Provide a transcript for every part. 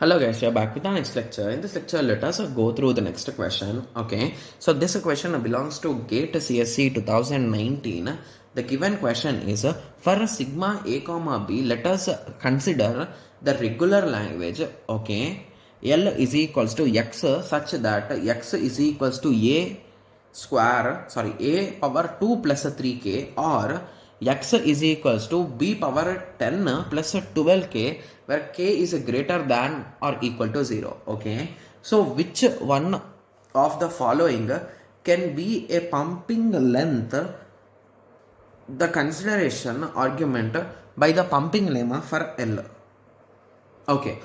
Hello guys, we are back with our next lecture. In this lecture, let us go through the next question. Okay, so this question belongs to GATE CSC 2019. The given question is for sigma a comma b, let us consider the regular language. Okay, L is equals to x such that x is equals to a power 2 plus 3k, or x is equals to b power 10 plus 12k, where k is greater than or equal to 0. Okay, so which one of the following can be a pumping length, the consideration argument by the pumping lemma for L? Okay.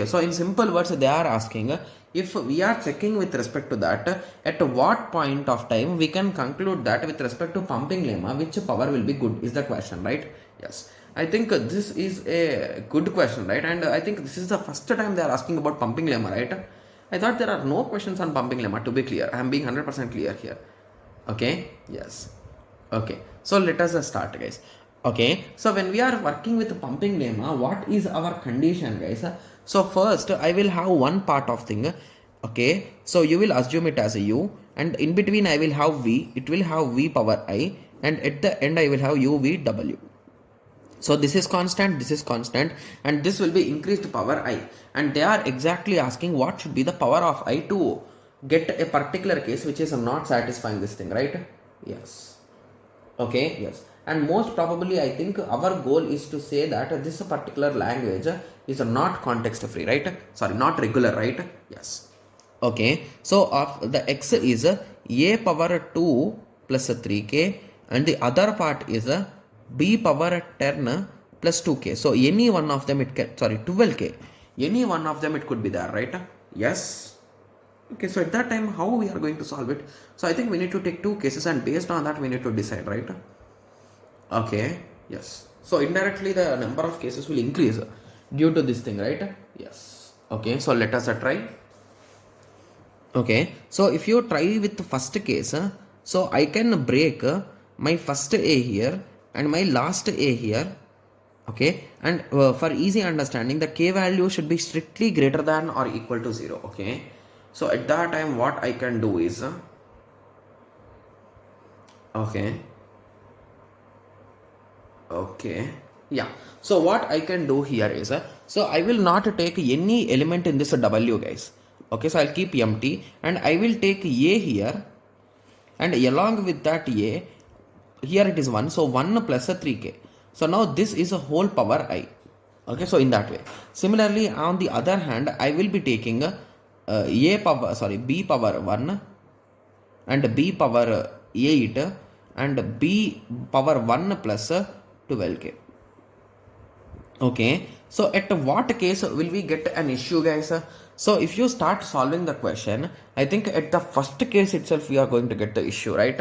So in simple words, they are asking if we are checking with respect to that, at what point of time we can conclude that with respect to pumping lemma, which power will be good, is the question, right? Yes. I think this is a good question, right? And I think this is the first time they are asking about pumping lemma, right? I thought there are no questions on pumping lemma, to be clear. I am being 100% clear here. Okay. Yes. Okay, so let us start, guys. Okay, so when we are working with pumping lemma, what is our condition, guys? So first I will have one part of thing. Okay, so you will assume it as a u, and in between I will have v. It will have v power I, and at the end I will have u v w. So this is constant, and this will be increased power I, and they are exactly asking what should be the power of I to get a particular case which is not satisfying this thing, right? Yes. Okay, yes. And most probably I think our goal is to say that this particular language is not context free, right? Sorry, not regular, right? Yes. Okay, so of the x is a power 2 plus 3k, and the other part is b power 10 plus 2k. So any one of them it can, 12k, any one of them it could be there, right? Yes. Okay, so at that time, how we are going to solve it? So I think we need to take two cases, and based on that we need to decide, right? Okay, yes. So indirectly the number of cases will increase due to this thing, right? Yes. Okay, so let us try. Okay, so if you try with the first case, so I can break my first a here and my last a here. Okay, and for easy understanding, the k value should be strictly greater than or equal to 0. Okay, so at that time what I can do is okay, yeah, so what I can do here is so I will not take any element in this w, guys. Okay, so I'll keep empty, and I will take a here, and along with that a, here it is 1, so 1 plus a 3k. So now this is a whole power I. Okay, so in that way. Similarly, on the other hand, I will be taking b power 1 and b power 8 and b power 1 plus 12k. Okay, so at what case will we get an issue, guys? So if you start solving the question, I think at the first case itself we are going to get the issue, right?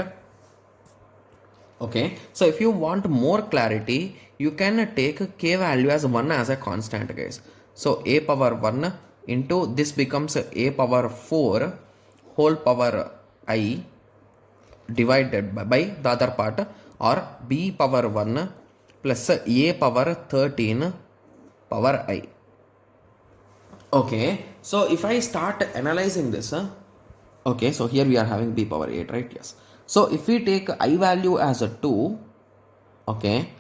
Okay, so if you want more clarity, you can take k value as 1 as a constant, guys. So a power 1 into this becomes a power 4 whole power I divided by the other part, or b power 1 plus a power 13 power I. Okay, so if I start analyzing this, okay, so here we are having b power 8, right? Yes. So if we take I value as a 2, okay,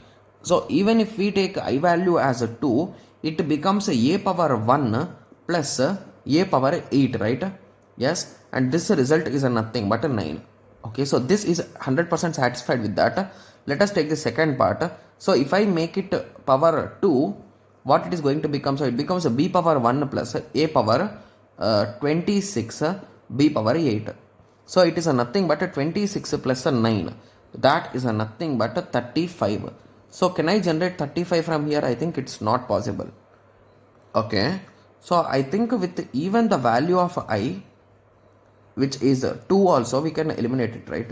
so even if we take I value as a 2, it becomes a power 1 plus a power 8, right? Yes, and this result is a nothing but a 9. Okay, so this is 100% satisfied with that. Let us take the second part. So if I make it power 2, what it is going to become? So it becomes a b power 1 plus a power 26 b power 8. So it is a nothing but a 26 plus a 9. That is a nothing but a 35. So can I generate 35 from here? I think it's not possible. Okay, so I think with even the value of I, which is 2 also, we can eliminate it, right?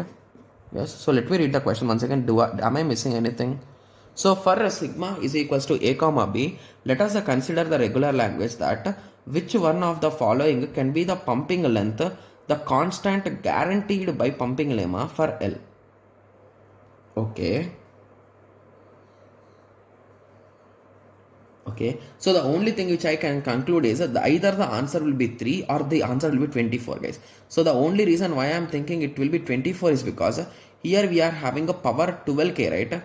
Yes, so let me read the question once again. Am I missing anything? So for sigma is equals to a comma b, let us consider the regular language that which one of the following can be the pumping length, the constant guaranteed by pumping lemma for L. Okay. Okay, so the only thing which I can conclude is that either the answer will be 3 or the answer will be 24, guys. So the only reason why I am thinking it will be 24 is because here we are having a power 12k, right?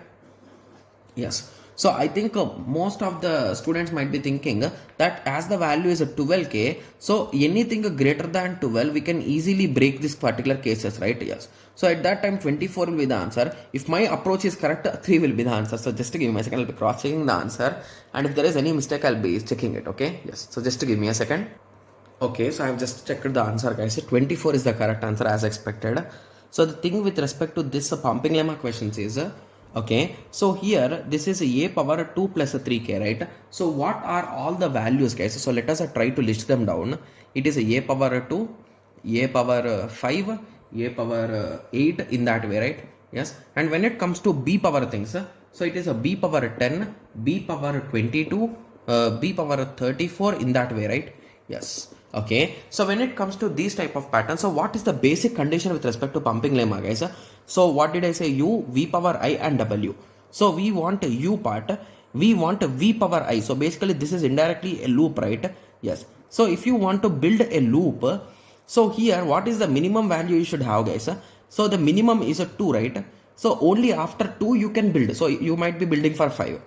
Yes. So I think most of the students might be thinking that as the value is a 12k, so anything greater than 12, we can easily break this particular cases, right? Yes. So at that time, 24 will be the answer. If my approach is correct, 3 will be the answer. So just to give me a second, I'll be cross checking the answer. And if there is any mistake, I'll be checking it. Okay. Yes. So just to give me a second. Okay. So I've just checked the answer, guys. 24 is the correct answer as expected. So the thing with respect to this pumping lemma questions is, okay, so here this is a power 2 plus a 3k, right? So what are all the values, guys? So let us try to list them down. It is a power 2, a power 5, a power 8 in that way, right? Yes. And when it comes to b power things, so it is a b power 10, b power 22, b power 34 in that way, right? Yes. Okay, so when it comes to these type of patterns, so what is the basic condition with respect to pumping lemma, guys? So what did I say? U, v power I and w. So we want a u part, we want a v power I. So basically this is indirectly a loop, right? Yes. So if you want to build a loop, so here what is the minimum value you should have, guys? So the minimum is a 2, right? So only after 2 you can build. So you might be building for 5.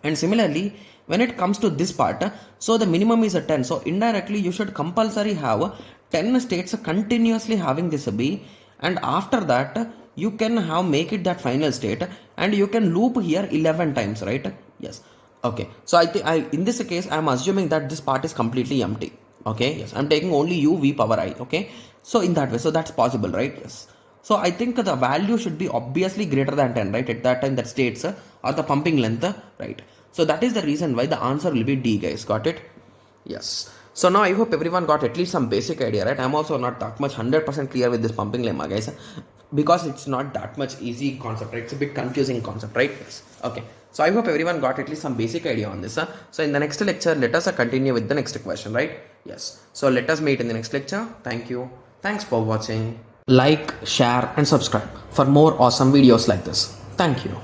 And similarly, when it comes to this part, so the minimum is a 10. So indirectly, you should compulsory have 10 states continuously having this B. And after that, you can have make it that final state. And you can loop here 11 times, right? Yes. Okay. So I think in this case, I am assuming that this part is completely empty. Okay. Yes. I'm taking only u v power I. Okay. So in that way, so that's possible, right? Yes. So I think the value should be obviously greater than 10, right? At that time that states or the pumping length, right? So that is the reason why the answer will be D, guys. Got it? Yes. So now I hope everyone got at least some basic idea, right? I'm also not that much 100% clear with this pumping lemma, guys, because it's not that much easy concept, right? It's a bit confusing concept, right? Yes. Okay. So I hope everyone got at least some basic idea on this. So in the next lecture, let us continue with the next question, right? Yes. So let us meet in the next lecture. Thank you. Thanks for watching. Like, share and subscribe for more awesome videos like this. Thank you.